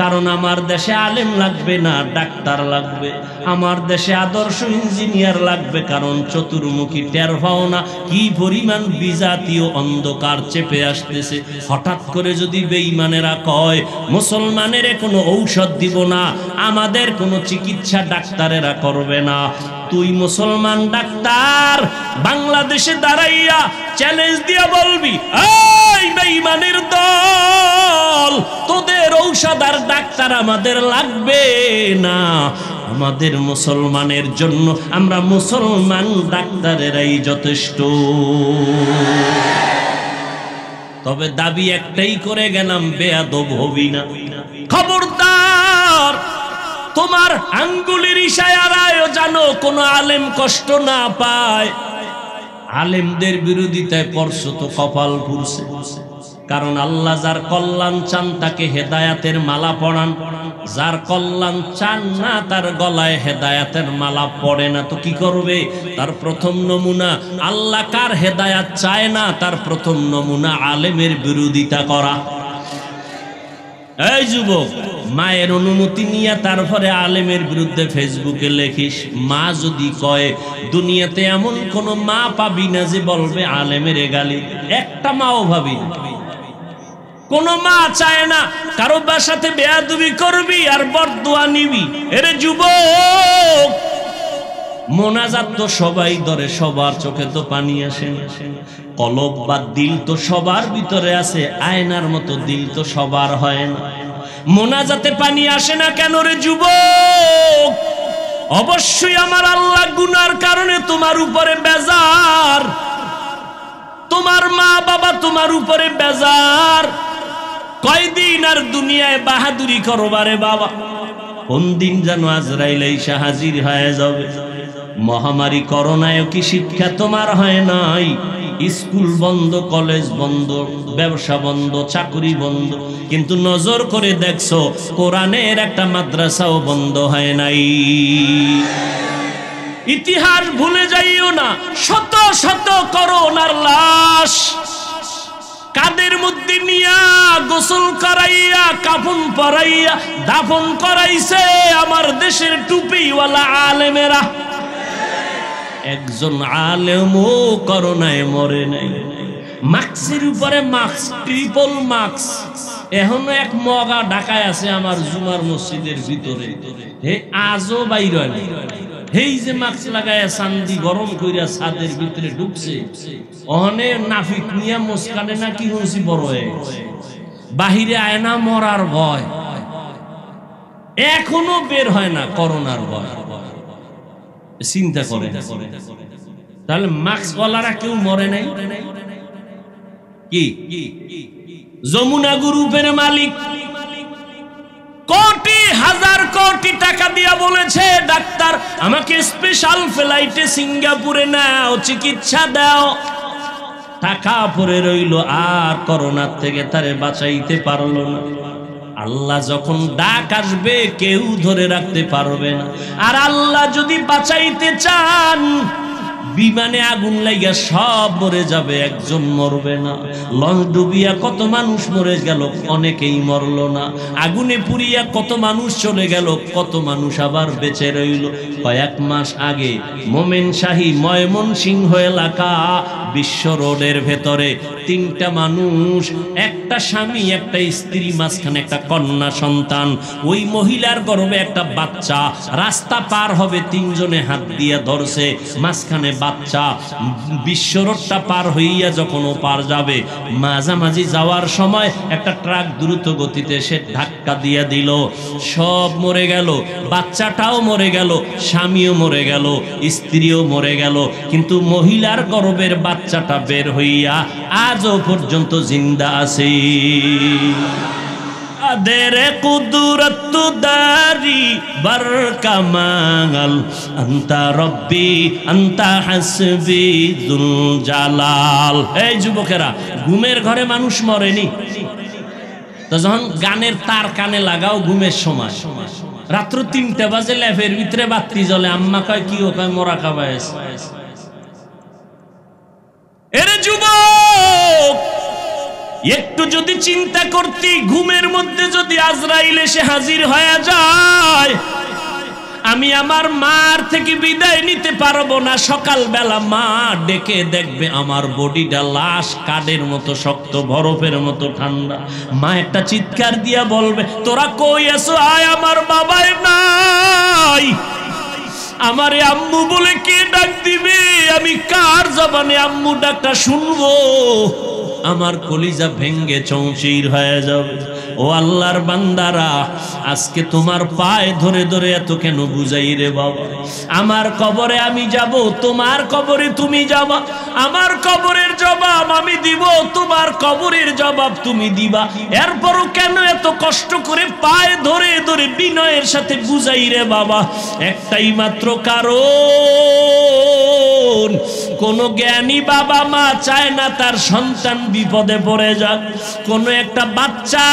কারণ আমার দেশে আলেম লাগবে না, ডাক্তার লাগবে। আমার দেশে আদর্শ ইঞ্জিনিয়ার লাগবে, কারণ চতুর্মুখী টের পাও না কি পরিমাণ বিজাতীয় অন্ধকার চেপে আসতেছে। হঠাৎ করে যদি বেঈমানেরা কয় মুসলমানের কোনো ঔষধ দিব না, আমাদের কোনো চিকিৎসা ডাক্তারেরা করবে না, তুই মুসলমান ডাক্তার বাংলাদেশে দাঁড়াইয়া চ্যালেঞ্জ দিয়া বলবি, এই বেঈমানের দল, তোদের ঔষধ আর ডাক্তার আমাদের লাগবে না, আমাদের মুসলমানের জন্য আমরা মুসলমান ডাক্তারেরাই যথেষ্ট। তবে দাবি একটাই করে গেলাম, বেয়াদব হবি না। খবরদার, তোমার আঙ্গুলের ইশারায় জানো কোন আলেম কষ্ট না পায়। আলেমদের বিরোধিতায় পড়ছো তো কপাল পুরছে। কারণ আল্লাহ যার কল্যাণ চান তাকে হেদায়াতের মালা পরান, যার কল্যাণ চান না তার গলায় হেদায়াতের মালা পড়ে না। তো কি করবে? তার প্রথম নমুনা, আল্লাহ কার হেদায়াত চায় না তার প্রথম নমুনা আলেমের বিরোধিতা করা। এই যুবক, মায়ের অনুমতি নিয়ে তারপরে আলেমের বিরুদ্ধে ফেসবুকে লেখিস। মা যদি কয়, দুনিয়াতে এমন কোন মা পাবি না যে বলবে আলেমের গালি, একটা মাও ভাবি না। কোন মা চায় না কারো বাসাতে বেয়াদবি করবি আর বরদোয়া নিবি। এরে যুবক, মোনাজাত তো সবাই ধরে, সবার চোখে তো পানি আসে না। কলব বা দিল তো সবার ভিতরে আছে, আয়নার মতো দিল তো সবার হয় না। মোনাজাতে পানি আসে না কেন রে যুবক? অবশ্যই আমার আল্লাহ গুনার কারণে তোমার উপরে বেজার, তোমার মা বাবা তোমার উপরে বেজার। কয়দিন আর দুনিয়ায় বাহাদুরি করবারে বাবা? কোন দিন যেন আজরাইল এসে হাজির হয়ে যাবে। মহামারী করোনায় কি শিক্ষা তোমার হয় নাই? স্কুল বন্ধ, কলেজ বন্ধ, ব্যবসা বন্ধ, চাকরি বন্ধ, কিন্তু নজর করে দেখছো কোরআনের একটা মাদ্রাসাও বন্ধ হয় নাই। ইতিহাস ভুলে যাইও না, শত শত করোনার লাশ কাদের মধ্যে নিয়া গোসল করাইয়া কাফন পরাইয়া দাফন করাইছে আমার দেশের টুপিওয়ালা আলেমেরা। একজন আলেমও করোনায় মরে নাই। মাস্কের উপরে মাস্ক, ট্রিপল মাস্ক, এখনো এক মগা ঢাকায় আছে আমার জুমার মসজিদের ভিতরে, হে আজও বাইর হয় না। এই যে মাস্ক লাগায় চান্দি গরম কইরা ছাদের ভিতরে ঢুকছে, অনে নাফিক নিয়া মুস্কানে না কি হয়েছি বড় হয়ে বাহিরে আয় না, মরার ভয়, এখনো বের হয় না করোনার ভয়। চিন্তা করে, তাহলে মাস্ক ওয়ালারা কেউ মরে নাই? কি যমুনা গ্রুপের মালিক কোটি হাজার কোটি টাকা দিয়া বলেছে, ডাক্তার আমাকে স্পেশাল ফ্লাইটে সিঙ্গাপুরে নাও, চিকিৎসা দাও। টাকা পড়ে রইল, আর করোনার থেকে তারে বাঁচাইতে পারলো না। আল্লাহ যখন ডাক আসবে কেউ ধরে রাখতে পারবে না। আর আল্লাহ যদি বাঁচাইতে চান, বিমানে আগুন লাইগা সব মরে যাবে, একজন মরবে না। লঞ্চ ডুবিয়া কত মানুষ মরে গেল, অনেকেই মরল না। আগুনে পুড়িয়া কত মানুষ চলে গেল, কত মানুষ আবার বেঁচে রইল। কয়েক মাস আগে মোমেনশাহী ময়মনসিংহ এলাকা বিশ্ব রোডের ভেতরে 3টা মানুষ একটা একটা স্বামী একটা স্ত্রী, মাঝখানে একটা কন্যা সন্তান, ওই মহিলার গর্ভে একটা বাচ্চা, রাস্তা পার হবে তিনজনে হাত দিয়ে ধরছে, মাঝখানে বাচ্চা, বিশ্ব রোডটা পার হইয়া যখন ও পার যাবে, মাঝামাঝি যাওয়ার সময় একটা ট্রাক দ্রুত গতিতে সে ধাক্কা দিয়ে দিল, সব মরে গেল, বাচ্চাটাও মরে গেল, স্বামীও মরে গেল, স্ত্রীও মরে গেল, কিন্তু মহিলার গর্ভের বাচ্চাটা বের হইয়া আজও পর্যন্ত জিন্দা আছে। আদেরে কুদরত দারি বার কামাল আন্তা রব্বি আন্তা হাসবি যুল জালাল। এই যুবকেরা, ঘুমের ঘরে মানুষ মরেনি তো যখন গানের তার কানে লাগাও ঘুমের সময়, রাত্র 3টা বাজে ল্যাপের ভিতরে বাতি জ্বলে, আম্মা কয় কি ও কয় মোরা খাবায়। এরে যুবক, একটু যদি চিন্তা করতি, ঘুমের মধ্যে যদি আজরাইল এসে হাজির হয়ে যায়, আমি আমার মার থেকে বিদায় নিতে পারবো না। সকালবেলা মা ডেকে দেখবে আমার বডিটা লাশ কাঠের মতো শক্ত, বরফের মতো ঠান্ডা। মা একটা চিৎকার দিয়া বলবে, তোরা কই আছো, আয়, আমার বাবাই নাই। আমারে আম্মু বলে কে ডাক দিবে, আমি কার জবানে আম্মু ডাকটা শুনবো? আমার কলিজা ভেঙ্গে চৌচির হয়ে যাবে। ও আল্লাহর বান্দারা, আজকে তোমার পায়ে ধরে ধরে এত কেন বুঝাই রে বাবা? আমার কবরে আমি যাব, তোমার কবরে তুমি যাবা, আমার কবরের জবাব আমি দিব, তোমার কবরের জবাব তুমি দিবা। এরপরও কেন এত কষ্ট করে পায়ে ধরে ধরে বিনয়ের সাথে বুঝাই রে বাবা? একটাই মাত্র কারণ, কোন জ্ঞানী বাবা মা চায় না তার সন্তান বিপদে পড়ে যাক। কোন একটা বাচ্চা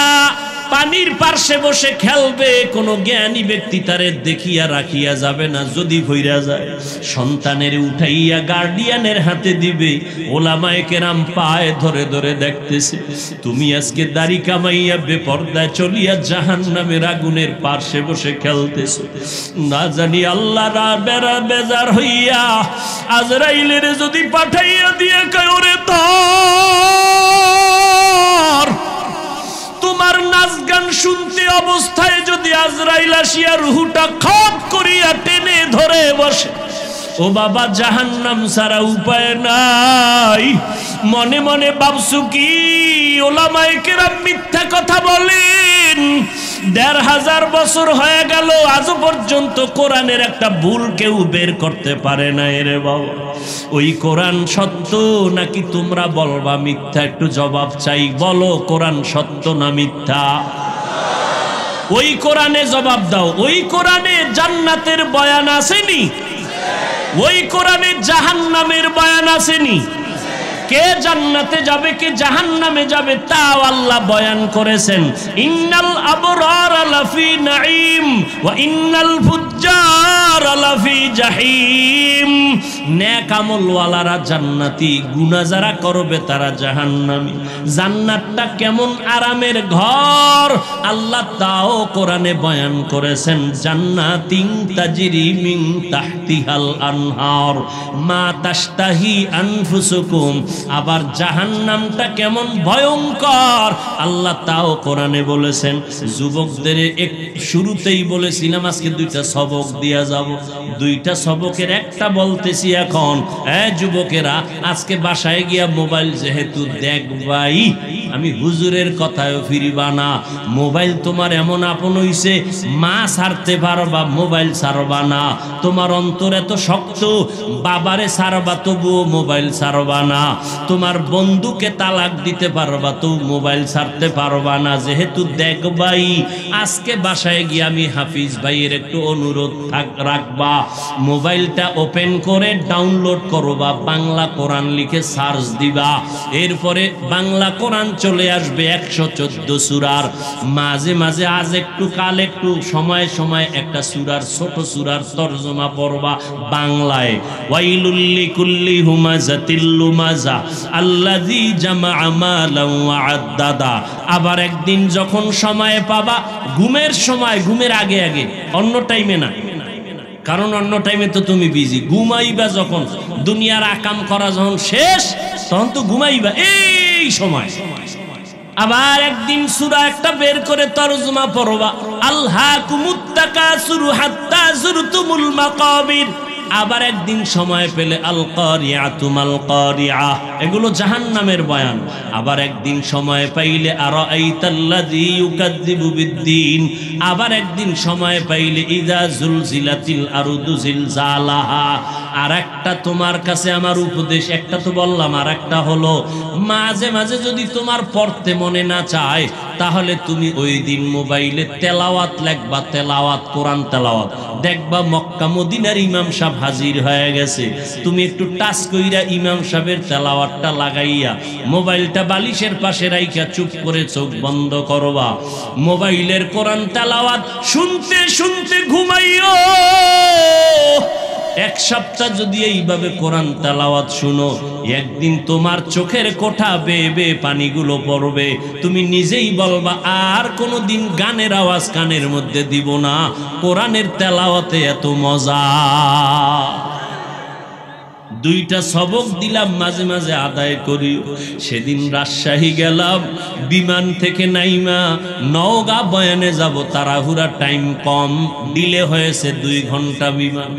পানির পার্শ্বে বসে খেলবে, কোন জ্ঞানী ব্যক্তি তারে দেখিয়া রাখিয়া যাবে না, যদি ভইরা যায় সন্তানের উঠাইয়া গার্ডিয়ানের হাতে দিবে। ওলামায়ে কেরাম পায়ে ধরে ধরে দেখতেছে, তুমি আজকে দাড়ি কামাইয়া বেপরদায় চলিয়া জাহান্নামের আগুনের পার্শ্বে বসে খেলতেছো। না জানি আল্লাহ বেজার হইয়া আজরাইলের যদি পাঠাইয়া দিয়ে কয়, ওরে ধর, তোমার নাচ গান শুনতে অবস্থায় যদি আজরাইল আসিয়া রুহুটা খপ করিয়া টেনে ধরে বসে, ও বাবা জাহান্নাম ছাড়া উপায় নাই। মনে মনে ভাবছু কি ওলামায়ে কেরাম মিথ্যা কথা বলেন? ১৫০০ বছর হয়ে গেল, আজও পর্যন্ত কোরআনের একটা ভুল কেউ বের করতে পারে না। রে বাবা, ওই কোরআন সত্য নাকি তোমরা বলবা মিথ্যা? একটু জবাব চাই, বলো কোরআন সত্য না মিথ্যা? ওই কোরআনে জবাব দাও। ওই কোরআনে জান্নাতের বয়ান আসেনি? ওই কোরআনে জাহান্নামের বয়ান আসেনি? কে জান্নাতে যাবে কে জাহান্নামে যাবে তাও আল্লাহ বয়ান করেছেন। ইন্নাল আবরার লাফি নাঈম ওয়া ইন্নাল ফুজ্জার লাফি জাহিম। নেক আমলওয়ালারা জান্নাতি, গুনাহ যারা করবে তারা জাহান্নামী। জান্নাতটা কেমন আরামের ঘর আল্লাহ তাও কোরআনে বয়ান করেছেন। জান্নাতিন তাজরি মিন তাহতিহাল আনহার মা তাশতাহি আনফুসুকুম। আবার জাহান্নামটা কেমন ভয়ঙ্কর আল্লাহ তাও কোরআনে বলেছেন। যুবকদের শুরুতেই বলেছিলাম আজকে 2টা সবক দিয়া যাব। 2টা সবকের একটা বলতেছি এখন। যুবকেরা, আজকে বাসায় গিয়া মোবাইল যেহেতু দেখবাই, আমি হুজুরের কথায়ও ফিরিবা না। মোবাইল তোমার এমন আপন হইছে, মা ছাড়তে পারবা, মোবাইল ছাড়বা না। তোমার অন্তর এত শক্ত, বাবারে ছাড়বা তবুও মোবাইল ছাড়বা না। তোমার বন্ধুকে তালাক দিতে পারবা তো মোবাইল ছাড়তে পারবা না। যেহেতু দেখবাই, আজকে বাসায় গিয়ে আমি হাফিজ ভাইয়ের একটু অনুরোধ রাখবা, মোবাইলটা ওপেন করে ডাউনলোড করবা, বাংলা কোরআন লিখে সার্চ দিবা। এরপরে বাংলা কোরআন চলে আসবে 114 সূরার। মাঝে মাঝে আজ একটু কাল একটু সময় সময় একটা সূরার ছোট সূরার তরজমা পড়বা বাংলায়। ওয়াইলুল লিকুল্লি হুমাযাতিল লুমাযা আল্লাযী জামাআ মালান ওয়া আদ্দাদা। আবার একদিন যখন সময় পাবা, ঘুমের সময়, ঘুমের আগে আগে, অন্য টাইমে না, কারণ অন্য টাইমে তো তুমি বিজি। ঘুমাইবা যখন, দুনিয়ার আকাম করা যখন শেষ, তখন তো ঘুমাইবা। এই সময় আবার একদিন সূরা একটা বের করে তরজমা পড়বা, আলহাকুমুত তাকাসুরু হাত্তা যুরতুমুল মাকাবির। আবার একদিন সময় পেলে আল কারিআতু মাল কারিআ, এগুলো জাহান্নামের বয়ান। আবার একদিন সময় পাইলে আরাআইতাল্লাযী ইউকাযযিবু বিদ্দীন। আবার একদিন সময় পাইলে ইযা জুলজিলাতিল আরদু জিলজালাহা। আর একটা তোমার কাছে আমার উপদেশ, একটা তো বললাম, আর একটা হলো মাঝে মাঝে যদি তোমার পড়তে মনে না চায় তাহলে তুমি ওই দিন মোবাইলে তেলাওয়াত লেখবা, তেলাওয়াত, কোরআন তেলাওয়াত। দেখবা মক্কা মদিনার ইমাম সাহেব হাজির হয়ে গেছে, তুমি একটু টাচ কইরা ইমাম সাহেবের তেলাওয়াতটা লাগাইয়া মোবাইলটা বালিশের পাশে রাইখা চুপ করে চোখ বন্ধ করবা। মোবাইলের কোরআন তেলাওয়াত শুনতে শুনতে ঘুমাইও। এক সপ্তাহ যদি এইভাবে কোরআন তেলাওয়াত শুনো, একদিন তোমার চোখের কোঠা বেয়ে বেয়ে পানিগুলো পড়বে। তুমি নিজেই বলবা আর কোনোদিন গানের আওয়াজ কানের মধ্যে দিব না, কোরআনের তেলাওয়াতে এত মজা। দুইটা সবক দিলাম, মাঝে মাঝে আদায় করি। সেদিন রাজশাহী গেলাম, বিমান থেকে নাইমা নওগাঁ বয়ানে যাব, তাড়াহুড়া, টাইম কম, ডিলে হয়েছে 2 ঘন্টা বিমান।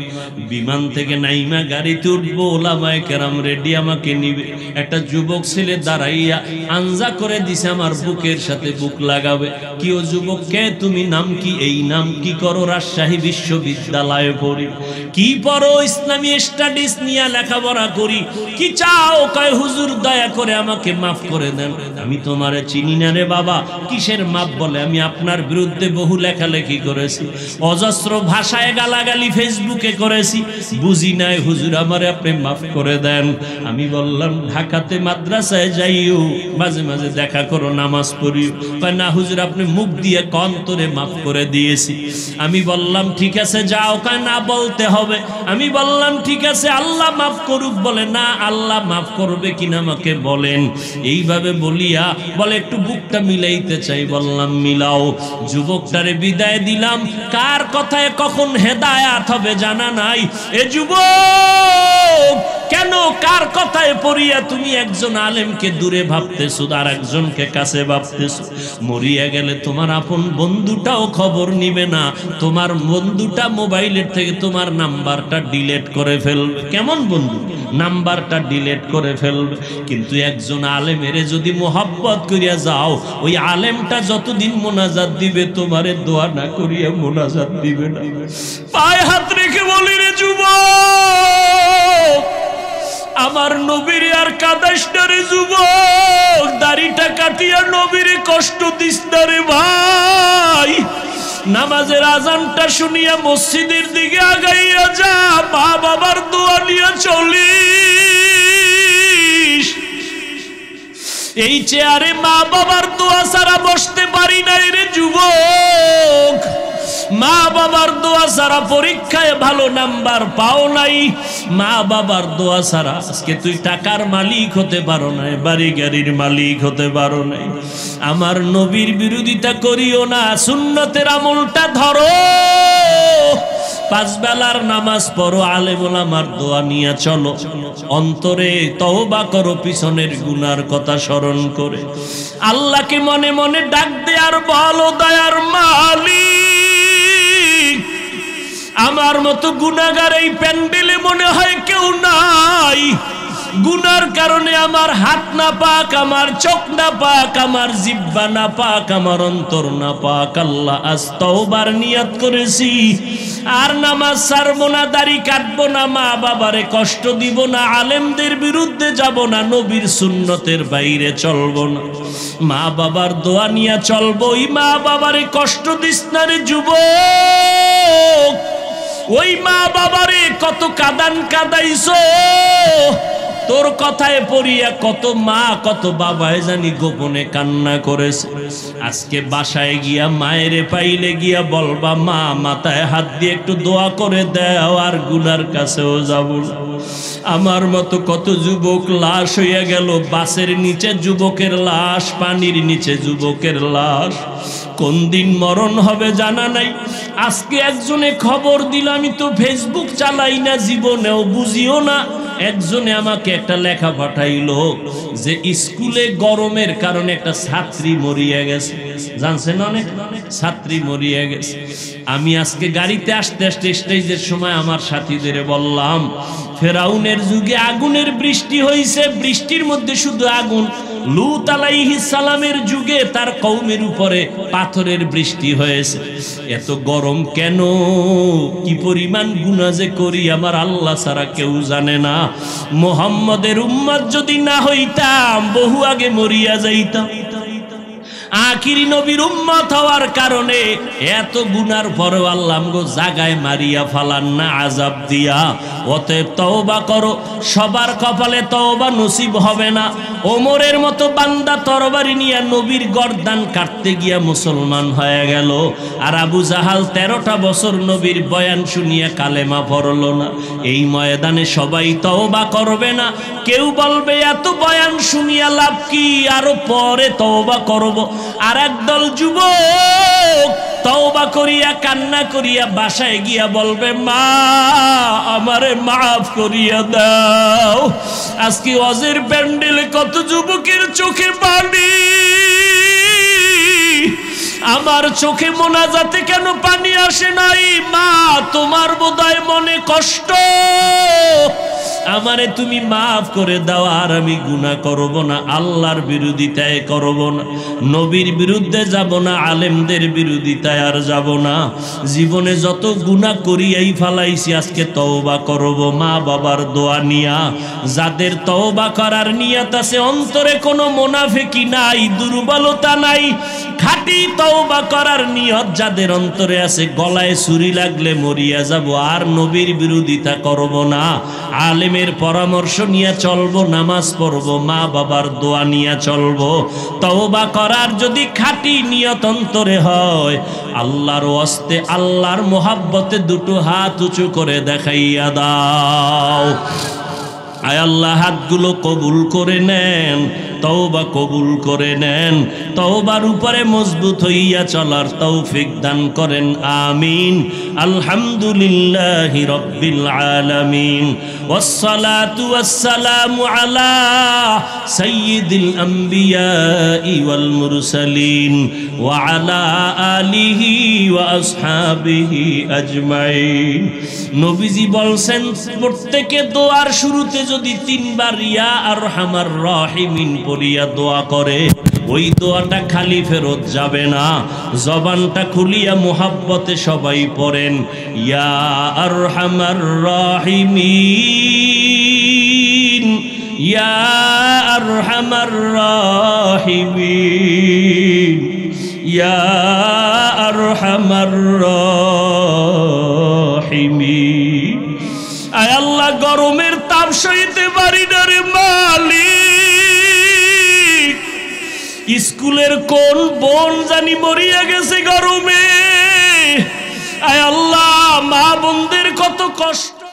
বিমান থেকে নাইমা গাড়িতে উঠবো, ওলামায়ে কেরাম রেডি আমাকে নিবে। একটা যুবক ছেলে দাঁড়াইয়া আঞ্জা করে দিছে আমার বুকের সাথে বুক লাগাবে। কি ও যুবক, কে তুমি, নাম কি? এই নাম। কি করো? রাজশাহী বিশ্ববিদ্যালয়ে পড়ি। কি পড়ো? ইসলামী স্টাডিজ নিয়ে লেখাপড়া করি। কি চাও? কয় হুজুর দয়া করে আমাকে মাফ করে দেন, আমি তোমারে চিনি না রে বাবা। কিসের মাফ? বলে আমি আপনার বিরুদ্ধে বহু লেখালেখি করেছি, অজস্র ভাষায় গালাগালি ফেসবুকে করেছি, বুঝি নাই হুজুর, আমারে আপনি মাফ করে দেন। আমি বললাম ঢাকাতে মাদ্রাসায় যাইও, মাঝে মাঝে দেখা করো, নামাজ পড়িও। কয় না হুজুর, আপনি মুখ দিয়ে অন্তরে মাফ করে দিয়েছি। আমি বললাম ঠিক আছে যাও। কয় না, বলতে হবে। আমি বললাম ঠিক আছে, আল্লাহ মাফ করুক। বলে না, আল্লাহ মাফ করবে কিনা আমাকে বলেন। এইভাবে বলিয়া বলে একটু বুকটা মিলাইতে চাই। বললাম মিলাও। যুবকটারে বিদায় দিলাম। কার কথায় কখন হেদায়াত হবে জানা নাই। এ যুবক, কেন কার কথায় পড়িয়া তুমি একজন আলেমকে দূরে ভাবতেছো আর একজনকে কাছে ভাবতেছো? মরিয়া গেলে তোমার আপন বন্ধুটাও খবর নিবে না। তোমার বন্ধুটা মোবাইলের থেকে তোমার নাম্বারটা ডিলিট করে ফেলবে। কেমন বন্ধু? নাম্বারটা ডিলিট করে ফেলবে। কিন্তু একজন আলেমের যদি মোহাব্বত করিয়া যাও, ওই আলেমটা যতদিন মোনাজাত দিবে তোমারে দোয়া না করিয়া মোনাজাত দিবে না। পায়ে হাত রেখে বলি রে যুবক, আমার নবীর আর কাদাস না রে যুবক, দাড়িটা কাটিয়া নবীর কষ্ট দিস না রে ভাই। নামাজের আজানটা শুনিয়া মসজিদের দিকে আগাইয়া যা, মা বাবার দোয়া নিয়ে চলিস। এই চেয়ারে মা বাবার দোয়া ছাড়া বসতে পারি নাই রে যুবক। মা বাবার দোয়া ছাড়া পরীক্ষায় ভালো নাম্বার পাও নাই। মা বাবার দোয়া ছাড়া আজকে তুই টাকার মালিক হতে পারো নাই, বাড়ি গাড়ির মালিক হতে পারো নাই। আমার নবীর বিরোধিতা করিও না, সুন্নতের আমলটা ধরো। 5 বেলার নামাজ পড়ো, আলেম ওলামার দোয়া নিয়ে চলো। অন্তরে তওবা করো পিছনের গুনার কথা স্মরণ করে। আল্লাহকে মনে মনে ডাক দে আর বলো, দয়ার মালিক, আমার মতো গুনাহগার এই প্যান্ডেলে মনে হয় কেউ নাই। গুনার কারণে আমার হাত না পাক, আমার চোখ না পাক, আমার জিহ্বা না পাক, আমার অন্তর না পাক। আল্লাহ আজ তওবার নিয়ত করেছি, আর নামাজ ছাড়বো না, দাড়ি কাটবো না, মা বাবারে কষ্ট দিব না, আলেমদের বিরুদ্ধে যাব না, নবীর সুন্নতের বাইরে চলবো না, মা বাবার দোয়া নিয়ে চলবো। ওই মা বাবারে কষ্ট দিস না রে যুবক। ওই মা বাবারে কত কাদান কাদাইছো, তোর কথায় পড়িয়া কত মা কত বাবায় জানি গোপনে কান্না করেছে। আজকে বাসায় গিয়া মায়েরে পাইলে গিয়া বলবা, মা মাথায় হাত দিয়ে একটু দোয়া করে দাও, আর গুনার কাছেও যাব না। আমার মতো কত যুবক লাশ হইয়া গেল, বাসের নিচে যুবকের লাশ, পানির নিচে যুবকের লাশ। কোন দিন মরণ হবে জানা নাই। আজকে একজনে খবর দিল, আমি তো ফেসবুক চালাই না, জীবনেও বুঝিও না। একজনে আমাকে একটা লেখা পাঠাইলো যে স্কুলে গরমের কারণে একটা ছাত্রী মরিয়া গেছে। জানছেন, অনেক ছাত্রী মরিয়া গেছে। আমি আজকে গাড়িতে আসতে আসতে স্টেজের সময় আমার সাথীদের বললাম, ফেরাউনের যুগে আগুনের বৃষ্টি হয়েছে, বৃষ্টির মধ্যে শুধু আগুন। লূত আলাইহিস সালামের যুগে তার কওমের উপরে পাথরের বৃষ্টি হয়েছে। এত গরম কেন? কি পরিমাণ গুনাহ যে করি আমার আল্লাহ ছাড়া কেউ জানে না। মুহাম্মদের উম্মত যদি না হইতাম বহু আগে মরিয়া যাইতাম। আখিরি নবীর উম্মত হওয়ার কারণে এত গুনার পরেও আল্লাহ আমগো জাগায় মারিয়া ফালান না আযাব দিয়া। অতএব তওবা করো, সবার কপালে তওবা নসিব হবে না। ওমরের মতো বান্দা তরবারি নিয়ে নবীর গর্দান কাটতে গিয়া মুসলমান হয়ে গেল, আর আবু জাহাল 13টা বছর নবীর বয়ান শুনিয়া কালেমা পড়ল না। এই ময়দানে সবাই তওবা করবে না। কেউ বলবে এত বয়ান শুনিয়া লাভ কি, আরো পরে তওবা করব। আর একদল যুবক তওবা করিয়া কান্না করিয়া বাসায় গিয়া বলবে, মা আমারে মাফ করিয়া দাও। আজকে ওয়াজের প্যান্ডেলে কত যুবকের চোখে পানি, আমার চোখে মোনাজাতে কেন পানি আসে নাই? মা তোমার বোধহয় মনে কষ্ট, আমারে তুমি মাফ করে দাও, আর আমি গুনাহ করব না, আল্লাহর বিরোধিতায় করব না, নবীর বিরুদ্ধে যাব না, আলেমদের বিরোধিতায় আর যাব না। জীবনে যত গুনাহ করিয়াই ফালাইছি আজকে তওবা করব মা বাবার দোয়া নিয়া। যাদের তওবা করার নিয়ত আছে, অন্তরে কোনো মুনাফিকি নাই, দুর্বলতা নাই, খাঁটি তওবা করার নিয়ত যাদের অন্তরে আছে, গলায় ছুরি লাগলে মরিয়া যাব, আর নবীর বিরোধিতা করব না, আলেমের পরামর্শ নিয়ে চলবো, নামাজ পড়বো, মা বাবার দোয়া নিয়ে চলবো। তওবা করার যদি খাঁটি নিয়ত অন্তরে হয়, আল্লাহর ওয়াস্তে আল্লাহর মোহাব্বতে দুটো হাত উঁচু করে দেখাইয়া দাও। আয় আল্লাহ, হাতগুলো কবুল করে নেন, তওবা কবুল করে নেন, তওবার উপরে মজবুত হইয়া চলার তৌফিক দান করেন, আমিন। আলহামদুলিল্লাহি রাব্বিল আলামিন, ওয়াসসালাতু ওয়াসসালামু আলা সাইয়্যিদিল আম্বিয়াই ওয়াল মুরসালিন ওয়া আলা আলিহি ওয়া আসহাবিহি আজমাইন। নবীজি বলছেন, প্রত্যেকে দোয়ার শুরুতে যদি 3 বার ইয়া আরহামার রাহিমিন পড়িয়া দোয়া করে, ওই দোয়াটা খালি ফেরত যাবে না। জবানটা খুলিয়া মুহাব্বতে সবাই পড়েন, ইয়া আরহামার রাহিমিন, ইয়া আরহামার রাহিমিন, ইয়া আরহামার রাহিমিন। আয় আল্লাহ, গরমের তাপ সইতে পারি না রে মালিক। স্কুলের কোন বোন জানি মরিয়া গেছে গরমে। আয় আল্লাহ, মা বোনদের কত কষ্ট।